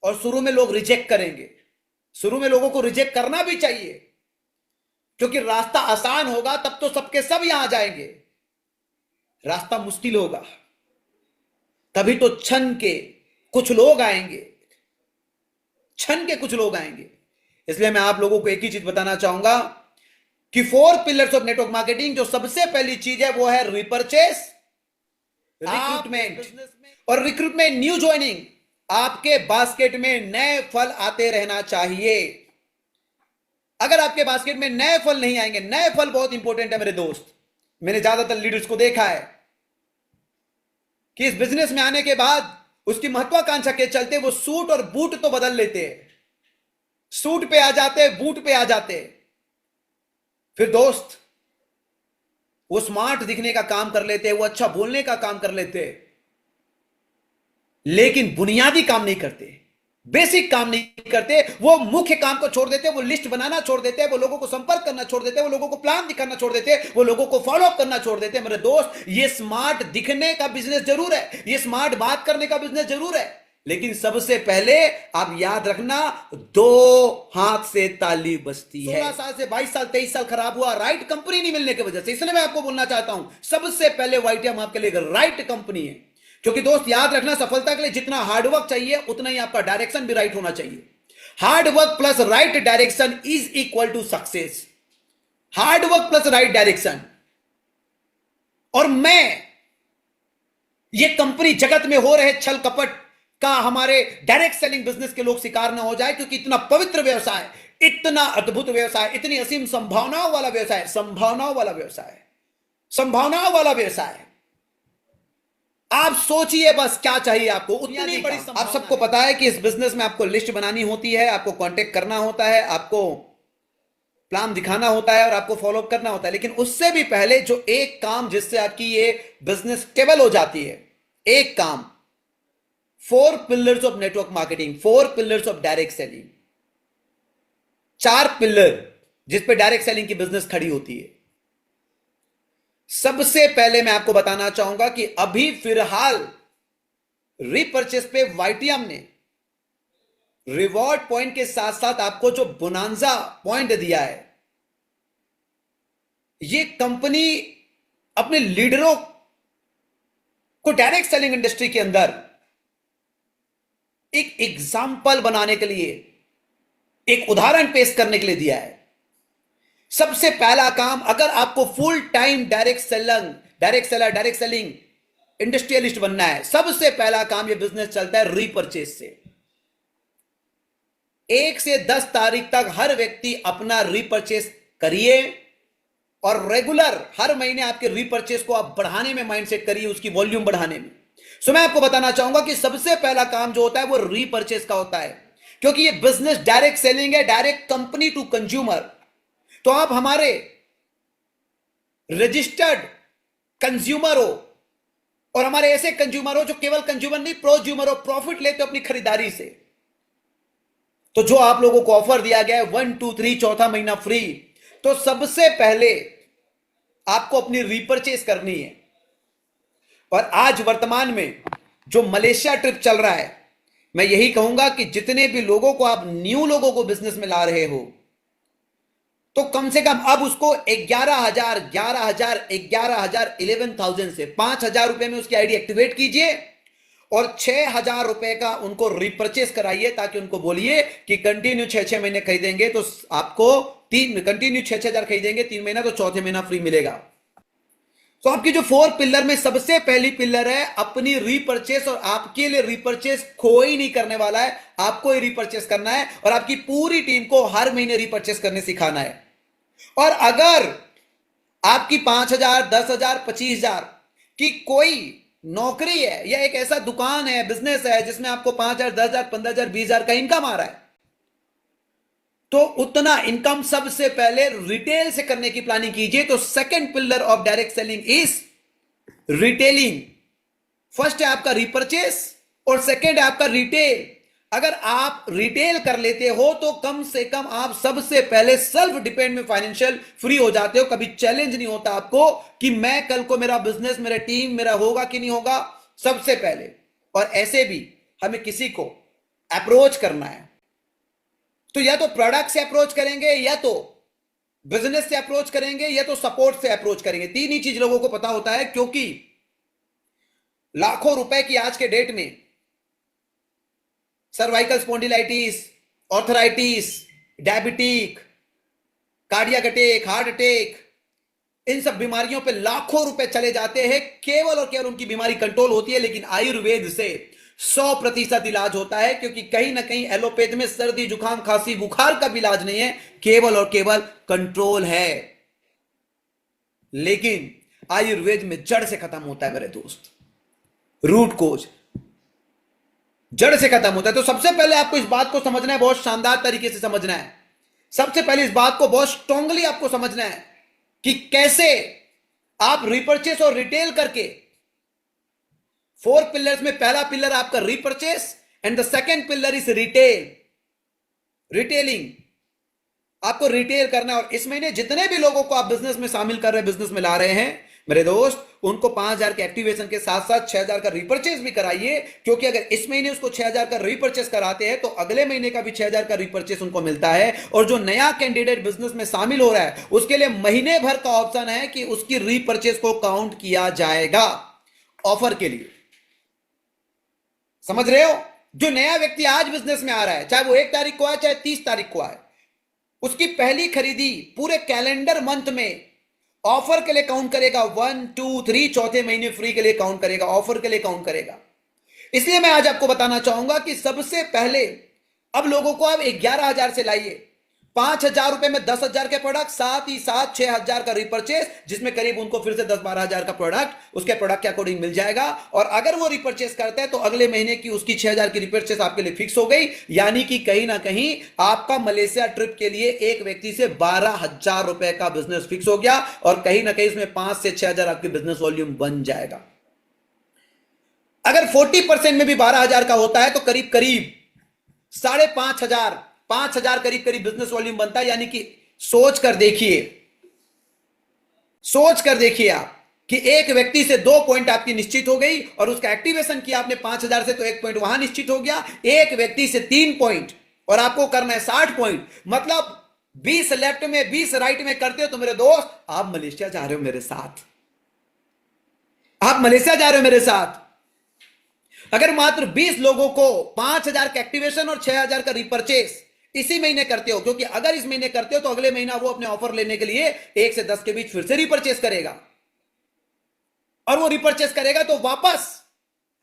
और शुरू में लोग रिजेक्ट करेंगे। शुरू में लोगों को रिजेक्ट करना भी चाहिए, क्योंकि रास्ता आसान होगा तब तो सबके सब यहां जाएंगे। रास्ता मुश्किल होगा तभी तो क्षण के कुछ लोग आएंगे, क्षण के कुछ लोग आएंगे। इसलिए मैं आप लोगों को एक ही चीज बताना चाहूंगा कि 4 पिलर्स ऑफ नेटवर्क मार्केटिंग, जो सबसे पहली चीज है वो है रिपर्चेस, रिक्रूटमेंट और रिक्रूटमेंट न्यू ज्वाइनिंग। आपके बास्केट में नए फल आते रहना चाहिए। अगर आपके बास्केट में नए फल नहीं आएंगे, नए फल बहुत इंपॉर्टेंट है मेरे दोस्त। मैंने ज्यादातर लीडर्स को देखा है कि इस बिजनेस में आने के बाद उसकी महत्वाकांक्षा के चलते वो सूट और बूट तो बदल लेते हैं, सूट पे आ जाते, बूट पे आ जाते। फिर दोस्त वो स्मार्ट दिखने का काम कर लेते, वो अच्छा बोलने का काम कर लेते, लेकिन बुनियादी काम नहीं करते, बेसिक काम नहीं करते। वो मुख्य काम को छोड़ देते, वो लिस्ट बनाना छोड़ देते, वो लोगों को संपर्क करना छोड़ देते, वो लोगों को प्लान दिखाना छोड़ देते, वो लोगों को फॉलो अप करना छोड़ देते। मेरे दोस्त, ये स्मार्ट दिखने का बिजनेस जरूर है, ये स्मार्ट बात करने का बिजनेस जरूर है, लेकिन सबसे पहले आप याद रखना, 2 हाथ से ताली बजती है। 16 साल से 22 साल 23 साल खराब हुआ राइट कंपनी नहीं मिलने की वजह से। इसलिए मैं आपको बोलना चाहता हूं, सबसे पहले वाईटीएम आपके लिए राइट कंपनी है। क्योंकि दोस्त याद रखना, सफलता के लिए जितना हार्डवर्क चाहिए उतना ही आपका डायरेक्शन भी राइट होना चाहिए। Hard work plus right direction is equal to success. Hard work plus right direction. और मैं ये कंपनी जगत में हो रहे छल कपट का हमारे डायरेक्ट सेलिंग बिजनेस के लोग शिकार ना हो जाए, क्योंकि इतना पवित्र व्यवसाय, इतना अद्भुत व्यवसाय, इतनी असीम संभावनाओं वाला व्यवसाय, संभावनाओं वाला व्यवसाय, संभावनाओं वाला व्यवसाय। आप सोचिए बस क्या चाहिए आपको, उतनी बड़ी। आप सबको पता है कि इस बिजनेस में आपको लिस्ट बनानी होती है, आपको कांटेक्ट करना होता है, आपको प्लान दिखाना होता है और आपको फॉलोअप करना होता है। लेकिन उससे भी पहले जो एक काम जिससे आपकी ये बिजनेस स्टेबल हो जाती है, एक काम, 4 pillars of network marketing, 4 pillars of direct selling, 4 pillar जिस पे डायरेक्ट सेलिंग की बिजनेस खड़ी होती है। सबसे पहले मैं आपको बताना चाहूंगा कि अभी फिलहाल रीपर्चेस पे वाईटीएम ने रिवॉर्ड पॉइंट के साथ साथ आपको जो बोनांजा पॉइंट दिया है, ये कंपनी अपने लीडरों को डायरेक्ट सेलिंग इंडस्ट्री के अंदर एक एग्जाम्पल बनाने के लिए, एक उदाहरण पेश करने के लिए दिया है। सबसे पहला काम, अगर आपको full time direct selling industrialist बनना है, सबसे पहला काम, यह बिजनेस चलता है रीपर्चेस से। 1 से 10 तारीख तक हर व्यक्ति अपना रीपर्चेस करिए और रेगुलर हर महीने आपके रीपर्चेस को आप बढ़ाने में माइंडसेट करिए, उसकी वॉल्यूम बढ़ाने में। सो मैं आपको बताना चाहूंगा कि सबसे पहला काम जो होता है वो रीपर्चेस का होता है, क्योंकि ये बिजनेस डायरेक्ट सेलिंग है, डायरेक्ट कंपनी टू कंज्यूमर। तो आप हमारे रजिस्टर्ड कंज्यूमर हो और हमारे ऐसे कंज्यूमर हो जो केवल कंज्यूमर नहीं, प्रोज्यूमर हो, प्रॉफिट लेते हो अपनी खरीदारी से। तो जो आप लोगों को ऑफर दिया गया है 1 2 3 चौथा महीना फ्री, तो सबसे पहले आपको अपनी रीपर्चेस करनी है। और आज वर्तमान में जो मलेशिया ट्रिप चल रहा है, मैं यही कहूंगा कि जितने भी लोगों को आप न्यू लोगों को बिजनेस में ला रहे हो, तो कम से कम अब उसको 11,000 11,000 से 5,000 रुपए में उसकी आईडी एक्टिवेट कीजिए और 6,000 रुपए का उनको रिपर्चेस कराइए, ताकि उनको बोलिए कि कंटिन्यू 6 महीने खरीदेंगे तो आपको कंटिन्यू 6,000 खरीदेंगे 3 महीना, तो चौथे महीना फ्री मिलेगा। तो आपकी जो 4 पिलर में सबसे पहली पिलर है अपनी रीपर्चेस, और आपके लिए रीपर्चेस कोई नहीं करने वाला है, आपको ही रीपर्चेस करना है और आपकी पूरी टीम को हर महीने रीपर्चेस करने सिखाना है। और अगर आपकी 5,000 10,000 25,000 की कोई नौकरी है या एक ऐसा दुकान है, बिजनेस है जिसमें आपको 5,000 10,000 15,000 20,000 का इनकम आ रहा है, तो उतना इनकम सबसे पहले रिटेल से करने की प्लानिंग कीजिए। तो second pillar of direct selling is retailing. First है आपका रिपर्चेस और सेकंड है आपका रिटेल। अगर आप रिटेल कर लेते हो तो कम से कम आप सबसे पहले सेल्फ डिपेंड में फाइनेंशियल फ्री हो जाते हो। कभी चैलेंज नहीं होता आपको कि मैं कल को मेरा बिजनेस, मेरा टीम मेरा होगा कि नहीं होगा, सबसे पहले। और ऐसे भी हमें किसी को अप्रोच करना है, तो या तो प्रोडक्ट से अप्रोच करेंगे, या तो बिजनेस से अप्रोच करेंगे, या तो सपोर्ट से अप्रोच करेंगे। तीन ही चीज लोगों को पता होता है, क्योंकि लाखों रुपए की आज के डेट में cervical spondylitis, arthritis, diabetic, cardiac attack, heart attack, इन सब बीमारियों पे लाखों रुपए चले जाते हैं, केवल और केवल उनकी बीमारी कंट्रोल होती है। लेकिन आयुर्वेद से 100% इलाज होता है, क्योंकि कहीं ना कहीं एलोपैथ में सर्दी, जुकाम, खांसी, बुखार का भी इलाज नहीं है, केवल और केवल कंट्रोल है। लेकिन आयुर्वेद में जड़ से खत्म होता है मेरे दोस्त, रूट कोज जड़ से खत्म होता है। तो सबसे पहले आपको इस बात को समझना है, बहुत शानदार तरीके से समझना है। सबसे पहले इस बात को बहुत स्ट्रांगली आपको समझना है कि कैसे आप रिपर्चेस और रिटेल करके, 4 पिलर्स में पहला पिलर आपका repurchase and the second pillar is retail, retailing. आपको रिटेल करना है। और इस महीने जितने भी लोगों को आप बिजनेस में शामिल कर रहे हैं, बिजनेस में ला रहे हैं मेरे दोस्त, उनको 5,000 के एक्टिवेशन के साथ साथ 6,000 का रिपर्चेस भी कराइए, क्योंकि अगर इस महीने उसको 6,000 का रिपर्चेस कराते हैं तो अगले महीने का भी 6,000 का रिपर्चेस उनको मिलता है। और जो नया कैंडिडेट बिजनेस में शामिल हो रहा है, उसके लिए महीने भर का ऑप्शन है कि उसकी रिपर्चेस को काउंट किया जाएगा ऑफर के लिए। समझ रहे हो? जो नया व्यक्ति आज बिजनेस में आ रहा है, चाहे वो 1 तारीख को आए, चाहे 30 तारीख को आए, उसकी पहली खरीदी पूरे कैलेंडर मंथ में ऑफर के लिए काउंट करेगा। 1, 2, 3 चौथे महीने फ्री के लिए काउंट करेगा, ऑफर के लिए काउंट करेगा। इसलिए मैं आज आपको बताना चाहूंगा कि सबसे पहले अब लोगों को आप 11,000 से लाइए, 5,000 रुपए में 10,000 के प्रोडक्ट, साथ ही साथ 6,000 का रिपर्चेस, जिसमें करीब उनको फिर से 10-12,000 का प्रोडक्ट उसके प्रोडक्ट के अकॉर्डिंग मिल जाएगा। और अगर वो रिपर्चेस करते हैं तो अगले महीने की उसकी 6,000 की रिपर्चेस आपके लिए फिक्स हो गई। यानी कि कहीं ना कहीं आपका मलेशिया ट्रिप के लिए एक व्यक्ति से 12,000 रुपए का बिजनेस फिक्स हो गया, और कहीं ना कहीं इसमें 5 से 6,000 आपकी बिजनेस वॉल्यूम बन जाएगा। अगर 40% में भी 12,000 का होता है तो करीब करीब 5,500 5,000 करीब करीब बिजनेस वॉल्यूम बनता है। यानी कि सोच कर देखिए आप कि एक व्यक्ति से 2 पॉइंट आपकी निश्चित हो गई, और उसका एक्टिवेशन किया आपने 5,000 से, तो 1 पॉइंट वहां निश्चित हो गया। एक व्यक्ति से 3 पॉइंट, और आपको करना है 60 पॉइंट, मतलब 20 लेफ्ट में 20 राइट में करते हो तो मेरे दोस्त आप मलेशिया जा रहे हो मेरे साथ, आप मलेशिया जा रहे हो मेरे साथ। अगर मात्र 20 लोगों को 5,000 का एक्टिवेशन और 6,000 का रिपर्चेस इसी महीने करते हो, क्योंकि अगर इस महीने करते हो तो अगले महीना वो अपने ऑफर लेने के लिए 1 से 10 के बीच फिर से रिपर्चेस करेगा, और वो रिपर्चेस करेगा तो वापस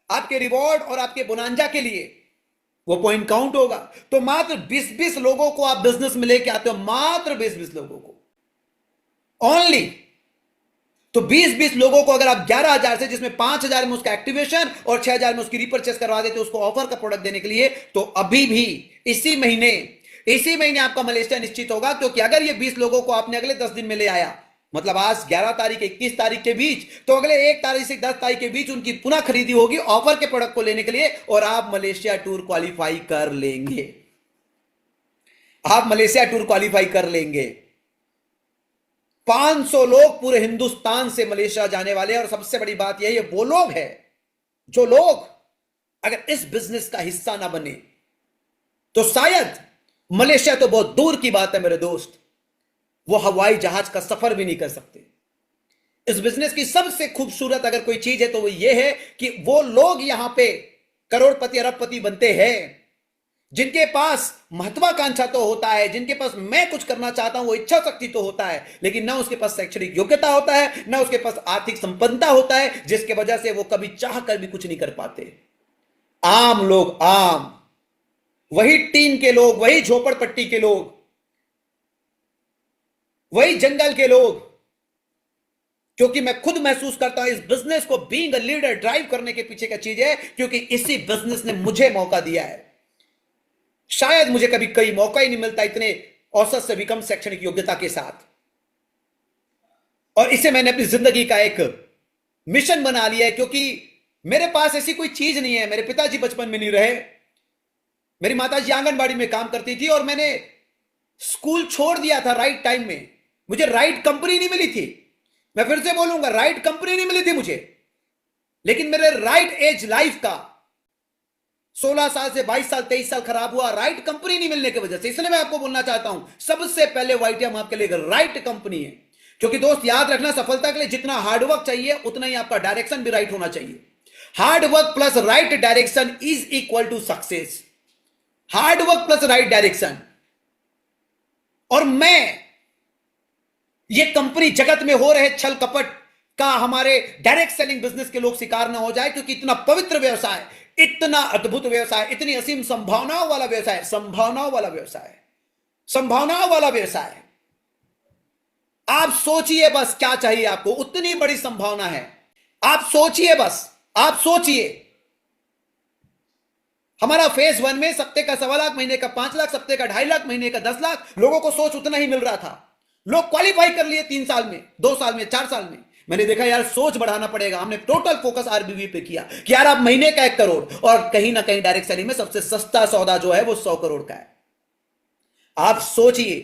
आपके रिवॉर्ड और आपके बोनांजा के लिए वो पॉइंट काउंट होगा। तो मात्र 20-20 लोगों को आप बिजनेस में लेके आते हो, मात्र 20-20 लोगों को ओनली। तो 20-20 लोगों को अगर आप 11,000 से, जिसमें 5,000 में उसका एक्टिवेशन और 6,000 में उसकी रिपर्चेस करवा देते उसको ऑफर का प्रोडक्ट देने के लिए, तो अभी भी इसी महीने आपका मलेशिया निश्चित होगा। क्योंकि अगर ये 20 लोगों को आपने अगले 10 दिन में ले आया, मतलब आज 11 तारीख 21 तारीख के बीच, तो अगले 1 तारीख से 10 तारीख के बीच उनकी पुनः खरीदी होगी ऑफर के प्रोडक्ट को लेने के लिए, और आप मलेशिया टूर क्वालिफाई कर लेंगे। आप मलेशिया टूर क्वालिफाई कर लेंगे। 500 लोग पूरे हिंदुस्तान से मलेशिया जाने वाले हैं। और सबसे बड़ी बात यह है, वो लोग हैं जो लोग अगर इस बिजनेस का हिस्सा ना बने तो शायद, मलेशिया तो बहुत दूर की बात है मेरे दोस्त, वो हवाई जहाज का सफर भी नहीं कर सकते। इस बिजनेस की सबसे खूबसूरत अगर कोई चीज है तो वो ये है कि वो लोग यहां पे करोड़पति अरबपति बनते हैं जिनके पास महत्वाकांक्षा तो होता है, जिनके पास मैं कुछ करना चाहता हूं वो इच्छा शक्ति तो होता है, लेकिन ना उसके पास शैक्षणिक योग्यता होता है, ना उसके पास आर्थिक संपन्नता होता है, जिसके वजह से वो कभी चाह कर भी कुछ नहीं कर पाते। आम लोग, आम, वही टीन के लोग, वही झोपड़पट्टी के लोग, वही जंगल के लोग। क्योंकि मैं खुद महसूस करता हूं इस बिजनेस को बीइंग अ लीडर ड्राइव करने के पीछे क्या चीज है, क्योंकि इसी बिजनेस ने मुझे मौका दिया है। शायद मुझे कभी कई मौका ही नहीं मिलता इतने औसत से भी कम शैक्षणिक योग्यता के साथ। और इसे मैंने अपनी जिंदगी का एक मिशन बना लिया है, क्योंकि मेरे पास ऐसी कोई चीज नहीं है। मेरे पिताजी बचपन में नहीं रहे, मेरी माताजी आंगनबाड़ी में काम करती थी, और मैंने स्कूल छोड़ दिया था राइट टाइम में। मुझे राइट कंपनी नहीं मिली थी, मैं फिर से बोलूंगा, राइट कंपनी नहीं मिली थी मुझे, लेकिन मेरे राइट एज लाइफ का 16 साल से 22 साल 23 साल खराब हुआ राइट कंपनी नहीं मिलने की वजह से। इसलिए मैं आपको बोलना चाहता हूं, सबसे पहले वाईटीएम आपके लिए राइट कंपनी है। क्योंकि दोस्त याद रखना, सफलता के लिए जितना हार्डवर्क चाहिए उतना ही आपका डायरेक्शन भी राइट होना चाहिए। Hard work plus right direction is equal to success. Hard work plus right direction. और मैं ये कंपनी जगत में हो रहे छल कपट का हमारे डायरेक्ट सेलिंग बिजनेस के लोग शिकार ना हो जाए, क्योंकि इतना पवित्र व्यवसाय, इतना अद्भुत व्यवसाय, इतनी असीम संभावनाओं वाला व्यवसाय, संभावनाओं वाला व्यवसाय, संभावनाओं वाला व्यवसाय। आप सोचिए बस क्या चाहिए आपको, उतनी बड़ी संभावना है। आप सोचिए बस, आप सोचिए। हमारा फेज 1 में सप्ते का 1.25 लाख, महीने का 5 लाख, सप्ते का 2.5 लाख, महीने का 10 लाख, लोगों को सोच उतना ही मिल रहा था। लोग क्वालिफाई कर लिए 3 साल में, 2 साल में, 4 साल में। मैंने देखा यार सोच बढ़ाना पड़ेगा। हमने टोटल फोकस आरबीवी पे किया कि यार आप महीने का 1 करोड़, और कहीं ना कहीं डायरेक्ट सेलिंग में सबसे सस्ता सौदा जो है वो 100 करोड़ का है। आप सोचिए,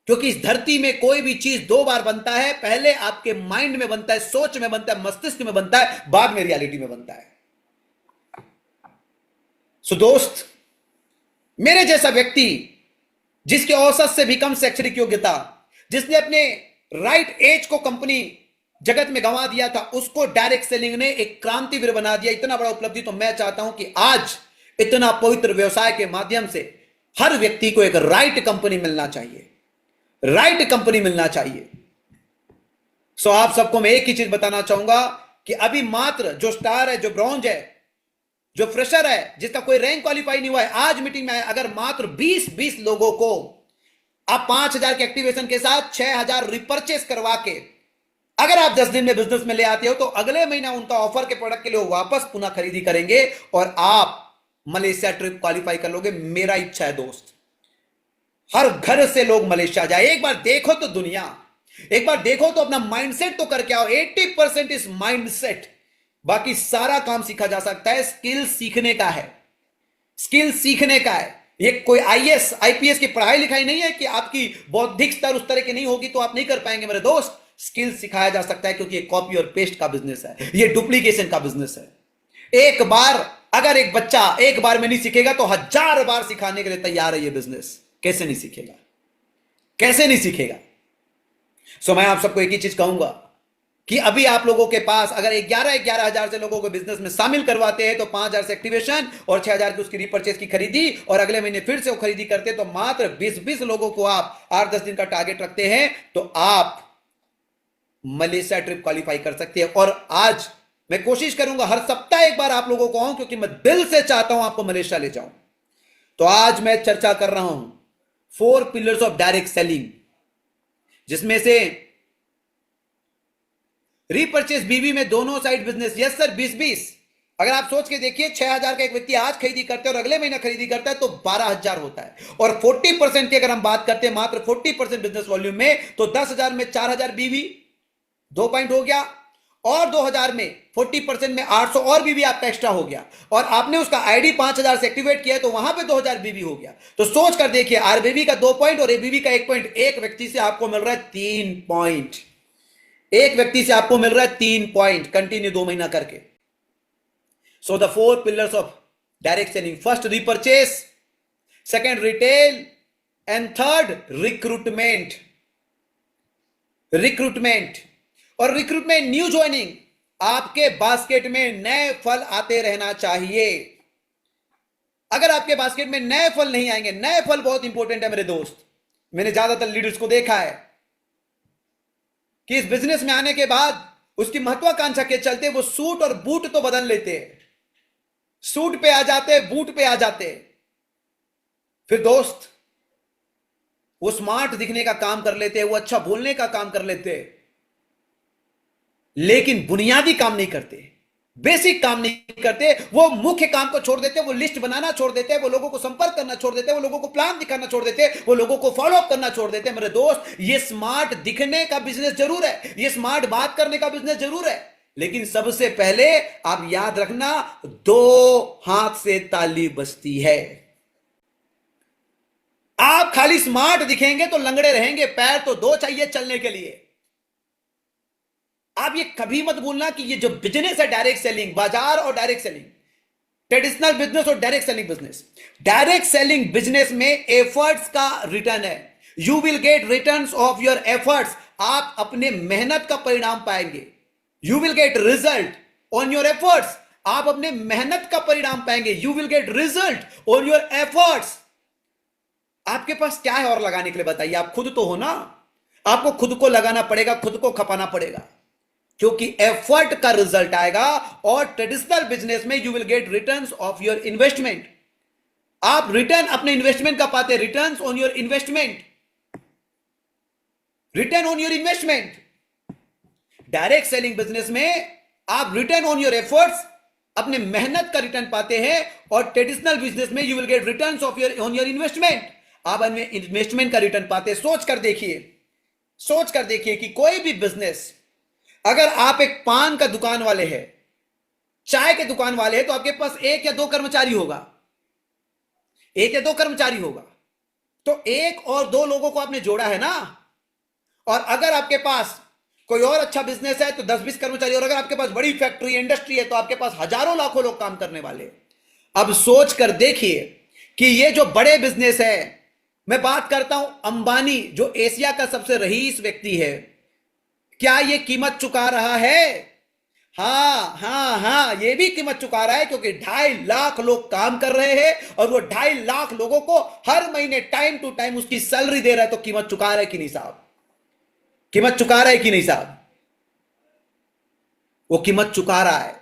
क्योंकि इस धरती में कोई भी चीज 2 बार बनता है। पहले आपके माइंड में बनता है, सोच में बनता है, मस्तिष्क में बनता है, बाद में रियलिटी में बनता है। सो दोस्त, मेरे जैसा व्यक्ति जिसके औसत से भी कम शैक्षणिक योग्यता, जिसने अपने राइट एज को कंपनी जगत में गंवा दिया था, उसको डायरेक्ट सेलिंग ने एक क्रांतिवीर बना दिया। इतना बड़ा उपलब्धि। तो मैं चाहता हूं कि आज इतना पवित्र व्यवसाय के माध्यम से हर व्यक्ति को एक राइट कंपनी मिलना चाहिए, राइट कंपनी मिलना चाहिए। सो आप सबको मैं एक ही चीज बताना चाहूंगा कि अभी मात्र जो स्टार है, जो ब्रॉन्ज है, जो फ्रेशर है, जिसका कोई रैंक क्वालिफाई नहीं हुआ है, आज मीटिंग में आए, अगर मात्र 20 लोगों को आप 5,000 के एक्टिवेशन के साथ 6,000 रिपर्चेस करवा के अगर आप 10 दिन में बिजनेस में ले आते हो, तो अगले महीना उनका ऑफर के प्रोडक्ट के लिए वापस पुनः खरीदी करेंगे और आप मलेशिया ट्रिप क्वालिफाई कर लोगे। मेरा इच्छा है दोस्त, हर घर से लोग मलेशिया जाए। एक बार देखो तो दुनिया, एक बार देखो तो अपना माइंडसेट तो करके आओ। 80% इस माइंडसेट, बाकी सारा काम सीखा जा सकता है। स्किल सीखने का है, स्किल सीखने का है। ये कोई आईएएस आईपीएस की पढ़ाई लिखाई नहीं है कि आपकी बौद्धिक स्तर उस तरह की नहीं होगी तो आप नहीं कर पाएंगे। मेरे दोस्त, स्किल सिखाया जा सकता है, क्योंकि ये कॉपी और पेस्ट का बिजनेस है, ये डुप्लीकेशन का बिजनेस है। एक बार अगर एक बच्चा एक बार में नहीं सीखेगा तो 1000 बार सिखाने के लिए तैयार है ये बिजनेस। कैसे नहीं सीखेगा, कैसे नहीं सीखेगा। सो मैं आप सबको एक ही चीज कहूंगा कि अभी आप लोगों के पास अगर 11 हजार से लोगों को बिजनेस में शामिल करवाते हैं तो 5,000 से एक्टिवेशन और 6,000 की उसकी रिपर्चेस की खरीदी, और अगले महीने फिर से वो खरीदी करते तो मात्र 20 लोगों को आप 8-10 दिन का टारगेट रखते हैं तो आप मलेशिया ट्रिप क्वालिफाई कर सकते हैं। और आज मैं कोशिश करूंगा हर सप्ताह एक बार आप लोगों को आऊं, क्योंकि मैं दिल से चाहता हूं आपको मलेशिया ले जाऊं। तो आज मैं चर्चा कर रहा हूं 4 पिलर्स ऑफ डायरेक्ट सेलिंग, जिसमें से रीपर्चेस बीवी में दोनों साइड बिजनेस। Yes sir, 20-20। अगर आप सोच के देखिए 6,000 का एक व्यक्ति आज खरीदी करता है और अगले महीना खरीदी करता है तो 12,000 होता है। और 40% की अगर हम बात करते हैं, मात्र 40% बिजनेस वॉल्यूम में, तो 10,000 में 4,000 बीवी, 2 पॉइंट हो गया। और 2,000 में 40% में 800 और बीवी आपका एक्स्ट्रा हो गया। और आपने उसका आईडी 5,000 से एक्टिवेट किया तो वहां पे 2,000 बीवी हो गया। तो सोच कर देखिए, आरबीवी का 2 पॉइंट और एबीवी का 1 पॉइंट, एक व्यक्ति से आपको मिल रहा है 3 पॉइंट। एक व्यक्ति से आपको मिल रहा है 3 पॉइंट कंटिन्यू 2 महीना करके। So the 4 pillars of direct selling: first repurchase, second retail, and third recruitment. Recruitment और रिक्रूटमेंट, न्यू ज्वाइनिंग। आपके बास्केट में नए फल आते रहना चाहिए। अगर आपके बास्केट में नए फल नहीं आएंगे, नए फल बहुत इंपॉर्टेंट है मेरे दोस्त। मैंने ज्यादातर लीडर्स को देखा है कि इस बिजनेस में आने के बाद उसकी महत्वाकांक्षा के चलते वो सूट और बूट तो बदल लेते हैं, सूट पे आ जाते, बूट पे आ जाते। फिर दोस्त वो स्मार्ट दिखने का काम कर लेते, वो अच्छा बोलने का काम कर लेते, लेकिन बुनियादी काम नहीं करते, बेसिक काम नहीं करते। वो मुख्य काम को छोड़ देते, वो लिस्ट बनाना छोड़ देते, वो लोगों को संपर्क करना छोड़ देते, वो लोगों को प्लान दिखाना छोड़ देते, वो लोगों को फॉलो अप करना छोड़ देते। मेरे दोस्त, ये स्मार्ट दिखने का बिजनेस जरूर है, ये स्मार्ट बात करने का बिजनेस जरूर है, लेकिन सबसे पहले आप याद रखना, 2 हाथ से ताली बजती है। आप खाली स्मार्ट दिखेंगे तो लंगड़े रहेंगे, पैर तो 2 चाहिए चलने के लिए। आप ये कभी मत भूलना कि ये जो बिजनेस है डायरेक्ट सेलिंग, बाजार और डायरेक्ट सेलिंग, ट्रेडिशनल बिजनेस और direct selling business. Direct selling business में एफर्ट्स का रिटर्न है। You will get returns of your efforts. आप अपने मेहनत का परिणाम पाएंगे। You will get result on your efforts. आप अपने मेहनत का परिणाम पाएंगे। You will get result on your efforts. आपके पास क्या है और लगाने के लिए बताइए? आप खुद तो हो ना। आपको खुद को लगाना पड़ेगा, खुद को खपाना पड़ेगा, क्योंकि एफर्ट का रिजल्ट आएगा। और ट्रेडिशनल बिजनेस में you will get returns of your investment. आप रिटर्न अपने इन्वेस्टमेंट का पाते, returns on your investment, return on your investment. Direct selling business में आप रिटर्न ऑन योर एफर्ट्स, अपने मेहनत का रिटर्न पाते हैं। और ट्रेडिशनल बिजनेस में you will get returns of your on your investment. आप इन्वेस्टमेंट का रिटर्न पाते हैं। सोच कर देखिए कि कोई भी बिजनेस, अगर आप एक पान का दुकान वाले हैं, चाय के दुकान वाले हैं, तो आपके पास एक या दो कर्मचारी होगा। तो एक और दो लोगों को आपने जोड़ा है ना। और अगर आपके पास कोई और अच्छा बिजनेस है तो 10-20 कर्मचारी, और अगर आपके पास बड़ी फैक्ट्री इंडस्ट्री है तो आपके पास हजारों लाखों लोग काम करने वाले। अब सोच कर देखिए कि ये जो बड़े बिजनेस है, मैं बात करता हूं अंबानी, जो एशिया का सबसे रईस व्यक्ति है, क्या ये कीमत चुका रहा है? हाँ, ये भी कीमत चुका रहा है, क्योंकि 2.5 लाख लोग काम कर रहे हैं और वो 2.5 लाख लोगों को हर महीने टाइम टू टाइम उसकी सैलरी दे रहा है। तो कीमत चुका रहा है कि नहीं साहब? कीमत चुका रहा है कि नहीं साहब? वो कीमत चुका रहा है।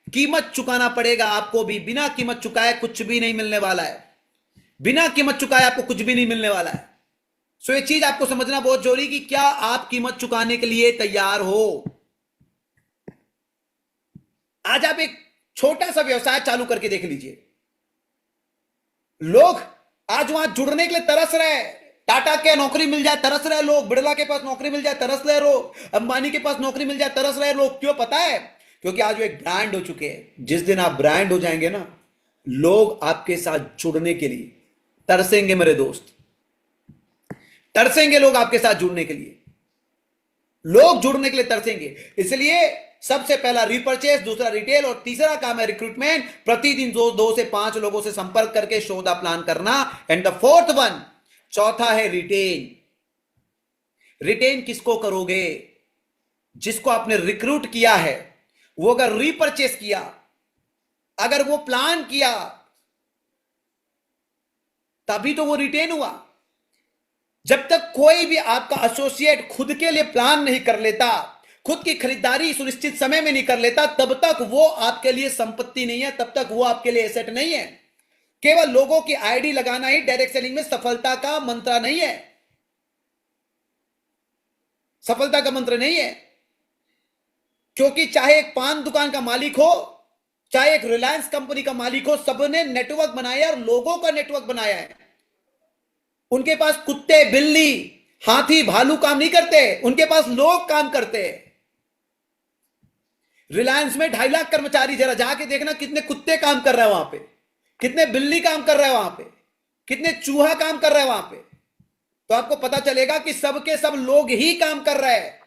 कीमत चुकाना पड़ेगा आपको भी। बिना कीमत चुकाए कुछ भी नहीं मिलने वाला है। बिना कीमत चुकाए आपको कुछ भी नहीं मिलने वाला है। सो ये चीज आपको समझना बहुत जरूरी कि क्या आप कीमत चुकाने के लिए तैयार हो। आज आप एक छोटा सा व्यवसाय चालू करके देख लीजिए। लोग आज वहां जुड़ने के लिए तरस रहे हैं। टाटा के नौकरी मिल जाए तरस रहे लोग, बिड़ला के पास नौकरी मिल जाए तरस रहे लोग, अंबानी के पास नौकरी मिल जाए तरस रहे लोग। क्यों पता है? क्योंकि आज वो एक ब्रांड हो चुके हैं। जिस दिन आप ब्रांड हो जाएंगे ना, लोग आपके साथ जुड़ने के लिए तरसेंगे मेरे दोस्त। तरसेंगे लोग आपके साथ जुड़ने के लिए। लोग जुड़ने के लिए तरसेंगे। इसलिए सबसे पहला रीपरचेस, दूसरा रिटेल, और तीसरा काम है रिक्रूटमेंट। प्रतिदिन 2 से 5 लोगों से संपर्क करके सौदा प्लान करना। एंड द फोर्थ वन, चौथा है रिटेन। रिटेन किसको करोगे? जिसको आपने रिक्रूट किया है, वो अगर रीपरचेस किया, अगर वो प्लान किया, तभी तो वो रिटेन हुआ। जब तक कोई भी आपका एसोसिएट खुद के लिए प्लान नहीं कर लेता, खुद की खरीदारी सुनिश्चित समय में नहीं कर लेता, तब तक वो आपके लिए संपत्ति नहीं है, तब तक वो आपके लिए एसेट नहीं है। केवल लोगों की आईडी लगाना ही डायरेक्ट सेलिंग में सफलता का मंत्र नहीं है। सफलता का मंत्र नहीं है। क्योंकि चाहे एक पान दुकान का मालिक हो, चाहे एक रिलायंस कंपनी का मालिक हो, सबने नेटवर्क बनाया और लोगों का नेटवर्क बनाया है। उनके पास कुत्ते, बिल्ली, हाथी, भालू काम नहीं करते, उनके पास लोग काम करते हैं। रिलायंस में 2.5 लाख कर्मचारी, जरा जाके देखना कितने कुत्ते काम कर रहे हैं वहां पे, कितने बिल्ली काम कर रहे हैं वहां पे, कितने चूहा काम कर रहे हैं वहां पे। तो आपको पता चलेगा कि सबके सब लोग ही काम कर रहे हैं।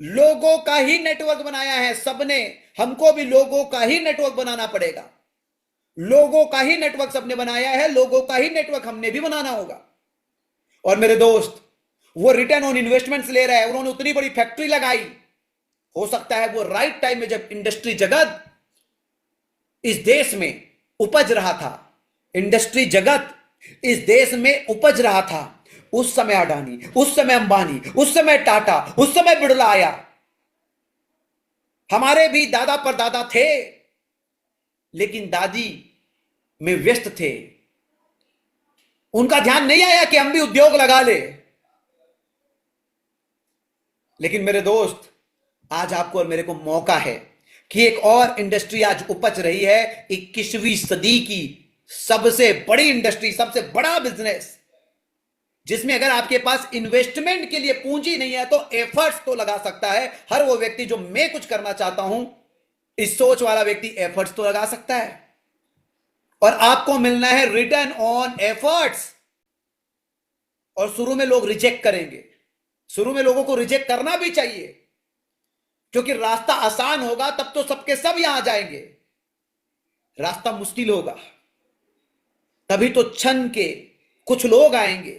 लोगों का ही नेटवर्क बनाया है सबने। हमको भी लोगों का ही नेटवर्क बनाना पड़ेगा। लोगों का ही नेटवर्क सबने बनाया है, लोगों का ही नेटवर्क हमने भी बनाना होगा। और मेरे दोस्त, वो रिटर्न ऑन इन्वेस्टमेंट्स ले रहा है, उन्होंने उतनी बड़ी फैक्ट्री लगाई। हो सकता है वो राइट टाइम में, जब इंडस्ट्री जगत इस देश में उपज रहा था, इंडस्ट्री जगत इस देश में उपज रहा था, उस समय अडानी, उस समय अंबानी, उस समय टाटा, उस समय बिड़ला आया। हमारे भी दादा परदादा थे, लेकिन दादी में व्यस्त थे। उनका ध्यान नहीं आया कि हम भी उद्योग लगा ले। लेकिन मेरे दोस्त, आज आपको और मेरे को मौका है कि एक और इंडस्ट्री आज उपज रही है, 21वीं सदी की सबसे बड़ी इंडस्ट्री, सबसे बड़ा बिजनेस, जिसमें अगर आपके पास इन्वेस्टमेंट के लिए पूंजी नहीं है तो एफर्ट्स तो लगा सकता है हर वो व्यक्ति जो मैं कुछ करना चाहता हूं। इस सोच वाला व्यक्ति एफर्ट्स तो लगा सकता है। और आपको मिलना है रिटर्न ऑन एफर्ट्स। और शुरू में लोग रिजेक्ट करेंगे, शुरू में लोगों को रिजेक्ट करना भी चाहिए, क्योंकि रास्ता आसान होगा तब तो सबके सब यहां जाएंगे, रास्ता मुश्किल होगा तभी तो क्षण के कुछ लोग आएंगे,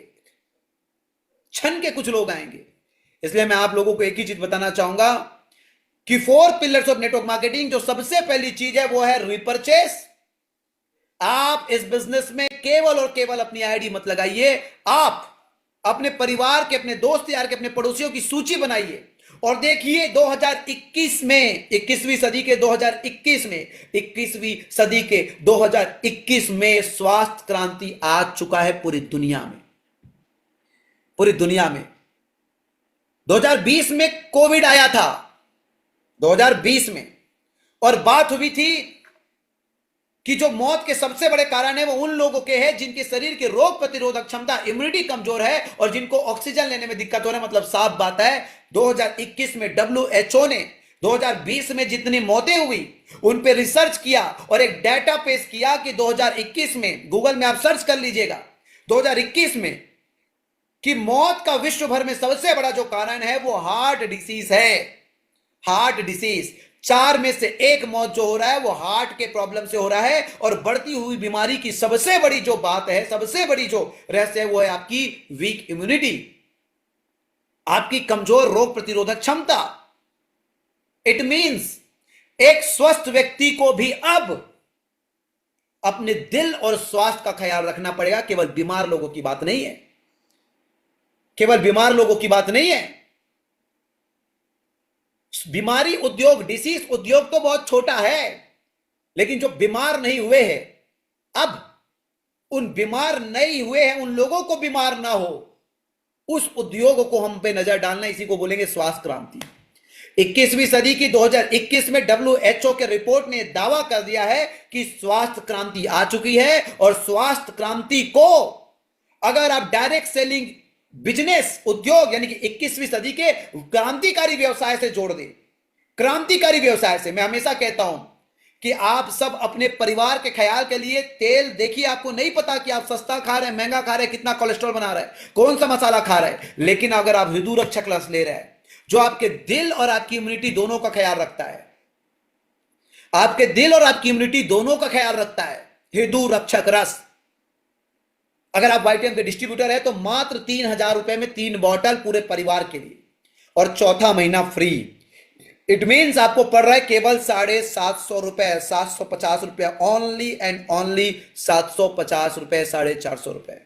क्षण के कुछ लोग आएंगे। इसलिए मैं आप लोगों को एक ही चीज बताना चाहूंगा कि 4 पिलर्स ऑफ नेटवर्क मार्केटिंग, जो सबसे पहली चीज है वो है रिपर्चेस। आप इस बिजनेस में केवल और केवल अपनी आईडी मत लगाइए, आप अपने परिवार के, अपने दोस्त यार के, अपने पड़ोसियों की सूची बनाइए और देखिए 2021 में, 21वीं सदी के 2021 में, 21वीं सदी के 2021 में स्वास्थ्य क्रांति आ चुका है पूरी दुनिया में, पूरी दुनिया में। 2020 में कोविड आया था, 2020 में, और बात हुई थी कि जो मौत के सबसे बड़े कारण है वो उन लोगों के हैं जिनके शरीर की रोग प्रतिरोधक क्षमता, इम्यूनिटी कमजोर है और जिनको ऑक्सीजन लेने में दिक्कत हो रहा है। मतलब साफ बात है, 2021 में WHO ने 2020 में जितनी मौतें हुई उन पे रिसर्च किया और एक डाटा पेश किया कि 2021 में, गूगल में आप सर्च कर लीजिएगा, 2021 में कि मौत का विश्व भर में सबसे बड़ा जो कारण है वो हार्ट डिसीज है, हार्ट डिसीज। 4 में से 1 मौत जो हो रहा है वो हार्ट के प्रॉब्लम से हो रहा है। और बढ़ती हुई बीमारी की सबसे बड़ी जो बात है, सबसे बड़ी जो रहस्य है वो है आपकी वीक इम्यूनिटी, आपकी कमजोर रोग प्रतिरोधक क्षमता। इट मींस एक स्वस्थ व्यक्ति को भी अब अपने दिल और स्वास्थ्य का ख्याल रखना पड़ेगा, केवल बीमार लोगों की बात नहीं है, केवल बीमार लोगों की बात नहीं है। बीमारी उद्योग, डिसीज उद्योग तो बहुत छोटा है, लेकिन जो बीमार नहीं हुए हैं, अब उन बीमार नहीं हुए हैं उन लोगों को बीमार ना हो, उस उद्योग को हम पे नजर डालना, इसी को बोलेंगे स्वास्थ्य क्रांति। 21वीं सदी की 2021 में WHO के रिपोर्ट ने दावा कर दिया है कि स्वास्थ्य क्रांति आ चुकी है। और स्वास्थ्य क्रांति को अगर आप डायरेक्ट सेलिंग बिजनेस उद्योग यानी कि 21वीं सदी के क्रांतिकारी व्यवसाय से जोड़ दें, क्रांतिकारी व्यवसाय से, मैं हमेशा कहता हूं कि आप सब अपने परिवार के ख्याल के लिए तेल देखिए, आपको नहीं पता कि आप सस्ता खा रहे हैं, महंगा खा रहे हैं, कितना कोलेस्ट्रॉल बना रहा है, कौन सा मसाला खा रहे हैं, लेकिन अगर आप हृदय रक्षक रस ले रहे हैं जो आपके दिल और आपकी इम्यूनिटी दोनों का ख्याल रखता है, आपके दिल और आपकी इम्यूनिटी दोनों का ख्याल रखता है, हृदय रक्षक रस, अगर आप वाइटम के डिस्ट्रीब्यूटर है तो मात्र 3,000 रुपए में 3 बॉटल पूरे परिवार के लिए और चौथा महीना फ्री। इट मीन्स आपको पड़ रहा है केवल 750 रुपए, 750 रुपए, ओनली एंड ओनली 750 रुपए, 450 रुपए।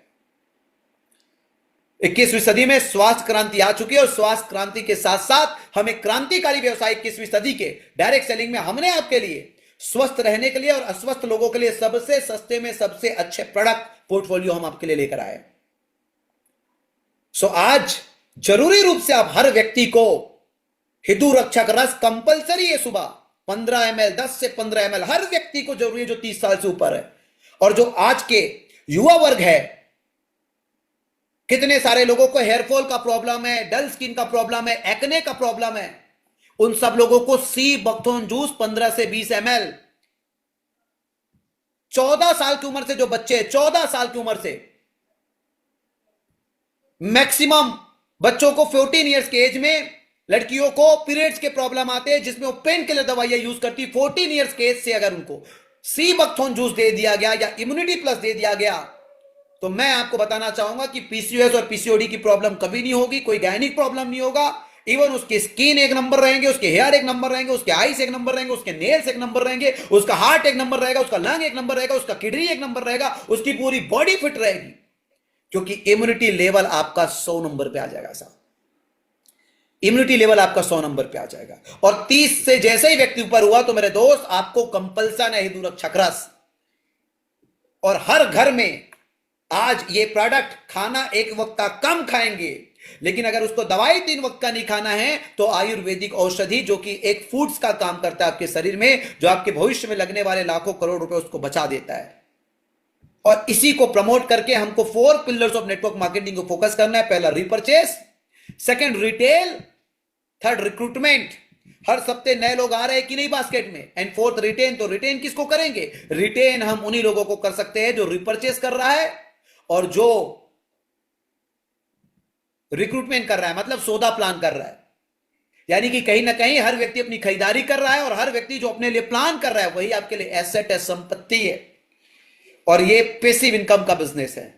21वीं सदी में स्वास्थ्य क्रांति आ चुकी है और स्वास्थ्य क्रांति के साथ साथ हमें क्रांतिकारी व्यवसाय 21वीं सदी के डायरेक्ट सेलिंग में हमने आपके लिए स्वस्थ रहने के लिए और अस्वस्थ लोगों के लिए सबसे सस्ते में सबसे अच्छे प्रोडक्ट पोर्टफोलियो हम आपके लिए लेकर आए। सो आज जरूरी रूप से आप हर व्यक्ति को हृदय रक्षक रस कंपलसरी है, सुबह 15 ml, 10 से 15 ml हर व्यक्ति को जरूरी है जो 30 साल से ऊपर है। और जो आज के युवा वर्ग है, कितने सारे लोगों को हेयरफॉल का प्रॉब्लम है, डल स्किन का प्रॉब्लम है, एक्ने का प्रॉब्लम है, उन सब लोगों को सी बकथोर्न जूस 15 से 20 ml, 14 साल की उम्र से जो बच्चे, 14 साल की उम्र से, मैक्सिमम बच्चों को 14 इयर्स के एज में लड़कियों को पीरियड्स के प्रॉब्लम आते हैं जिसमें वो पेन किलर दवाइयां यूज करती, 14 इयर्स के एज से अगर उनको सी बकथोर्न जूस दे दिया गया या इम्यूनिटी प्लस दे दिया गया तो मैं आपको बताना चाहूंगा कि पीसीओएस और पीसीओडी की प्रॉब्लम कभी नहीं होगी, कोई गायनिक प्रॉब्लम नहीं होगा। इवन उसकी स्किन एक नंबर रहेंगे, उसके हेयर एक नंबर रहेंगे, उसके आईज एक नंबर रहेंगे, उसके नेल्स एक नंबर रहेंगे, उसका हार्ट एक नंबर रहेगा, उसका लंग एक नंबर रहेगा, उसका किडनी एक नंबर रहेगा, उसकी पूरी बॉडी फिट रहेगी, क्योंकि इम्यूनिटी लेवल आपका 100 नंबर पे आ जाएगा साहब, इम्यूनिटी लेवल आपका 100 नंबर पे आ जाएगा। और 30 से जैसे ही व्यक्ति ऊपर हुआ तो मेरे दोस्त आपको कंपल्सन है हृदय रक्षक रस। और हर घर में आज ये प्रोडक्ट, खाना एक वक्त का कम खाएंगे, लेकिन अगर उसको दवाई 3 वक्त का नहीं खाना है तो आयुर्वेदिक औषधि जो कि एक फूड्स का काम करता है आपके शरीर में, जो आपके भविष्य में लगने वाले लाखों करोड़ रुपए उसको बचा देता है। और इसी को प्रमोट करके हमको 4 पिलर्स ऑफ नेटवर्क मार्केटिंग को फोकस करना है। पहला repurchase, second retail, third recruitment, हर सप्ते नए लोग आ रहे हैं कि नहीं बास्केट में, एंड फोर्थ रिटेन। तो रिटेन किसको करेंगे? रिटेन हम उन्हीं लोगों को कर सकते हैं जो रिपर्चेस कर रहा है और जो रिक्रूटमेंट कर रहा है, मतलब सौदा प्लान कर रहा है। यानी कि कहीं ना कहीं हर व्यक्ति अपनी खरीदारी कर रहा है, और हर व्यक्ति जो अपने लिए प्लान कर रहा है वही आपके लिए एसेट है, संपत्ति है, और ये पैसिव इनकम का बिजनेस है।